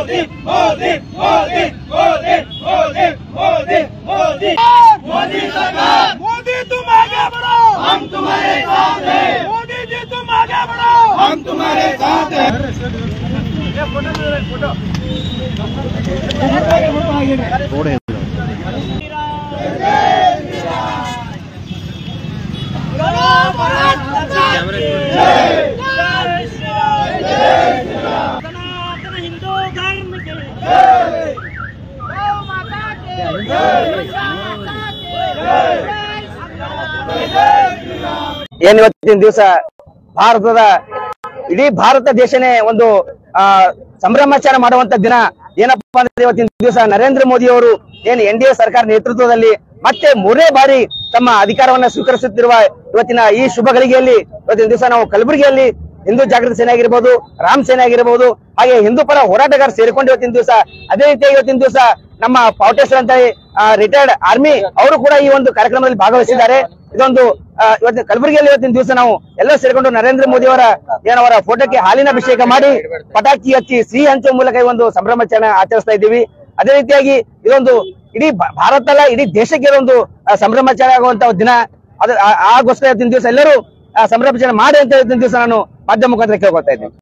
मोदी मोदी मोदी मोदी मोदी मोदी मोदी मोदी सरकार। मोदी तुम आगे बढ़ो, हम तुम्हारे साथ हैं। मोदी जी तुम आगे बढ़ो, हम तुम्हारे साथ हैं। हिंदू धर्म के ಏನ್ ಇವತ್ತಿನ ದಿವಸ ಭಾರತದ ಇಡೀ ಭಾರತ ದೇಶನೇ ಒಂದು ಸಂಭ್ರಮಾಚರಣೆ ಮಾಡುವಂತ ದಿನ ಏನಪ್ಪಾ ಅಂದ್ರೆ ಇವತ್ತಿನ ದಿವಸ ನರೇಂದ್ರ ಮೋದಿ ಅವರು ಏನ್ NDA ಸರ್ಕಾರ ನೇತೃತ್ವದಲ್ಲಿ ಮತ್ತೆ 3ನೇ ಬಾರಿ ತಮ್ಮ ಅಧಿಕಾರವನ್ನ ಸ್ವೀಕರಿಸುತ್ತಿರುವ ಇವತ್ತಿನ ಈ ಶುಭ ಗಳಿಗೆಯಲ್ಲಿ ಇವತ್ತಿನ ದಿವಸ ನಾವು ಕಲಬುರಗಿಯಲ್ಲಿ ಹಿಂದೂ ಜಾಗೃತಿ ಸೇನೆ ಆಗಿರ್ಬೋದು, ರಾಮ್ ಸೇನೆ ಆಗಿರ್ಬೋದು, ಹಾಗೆ ಹಿಂದೂ ಪರ ಹೋರಾಟಗಾರ ಸೇರಿಕೊಂಡು ಇವತ್ತಿನ ದಿವಸ ಅದೇ ರೀತಿಯಾಗಿ ಇವತ್ತಿನ ದಿವಸ ನಮ್ಮ ಪಾವಟೇಶ್ವರ ಅಂತ ರಿಟೈರ್ಡ್ ಆರ್ಮಿ ಅವರು ಕೂಡ ಈ ಒಂದು ಕಾರ್ಯಕ್ರಮದಲ್ಲಿ ಭಾಗವಹಿಸಿದ್ದಾರೆ. ಇದೊಂದು ಇವತ್ತಿನ ಕಲಬುರಗಿಯಲ್ಲಿ ಇವತ್ತಿನ ದಿವಸ ನಾವು ಎಲ್ಲ ಸೇರಿಕೊಂಡು ನರೇಂದ್ರ ಮೋದಿ ಅವರ ಫೋಟೋಕ್ಕೆ ಹಾಲಿನ ಅಭಿಷೇಕ ಮಾಡಿ ಪಟಾಕಿ ಹಚ್ಚಿ ಸಿಹಿ ಹಂಚುವ ಮೂಲಕ ಈ ಒಂದು ಸಂಭ್ರಮಾಚರಣೆ ಆಚರಿಸ್ತಾ ಇದ್ದೀವಿ. ಅದೇ ರೀತಿಯಾಗಿ ಇದೊಂದು ಇಡೀ ಭಾರತ ಅಲ್ಲ ಇಡೀ ದೇಶಕ್ಕೆ ಇದೊಂದು ಸಂಭ್ರಮಾಚರಣೆ ಆಗುವಂತ ದಿನ. ಆಗೋಸ್ಕರ ಇವತ್ತಿನ ದಿವಸ ಎಲ್ಲರೂ ಸಂಭ್ರಮಾಚರಣೆ ಮಾಡಿ ಅಂತ ಇವತ್ತಿನ ದಿವಸ ನಾನು ಮಾಧ್ಯಮ ಮುಖಾಂತರ ಕೇಳ್ಕೊಳ್ತಾ ಇದ್ದೀನಿ.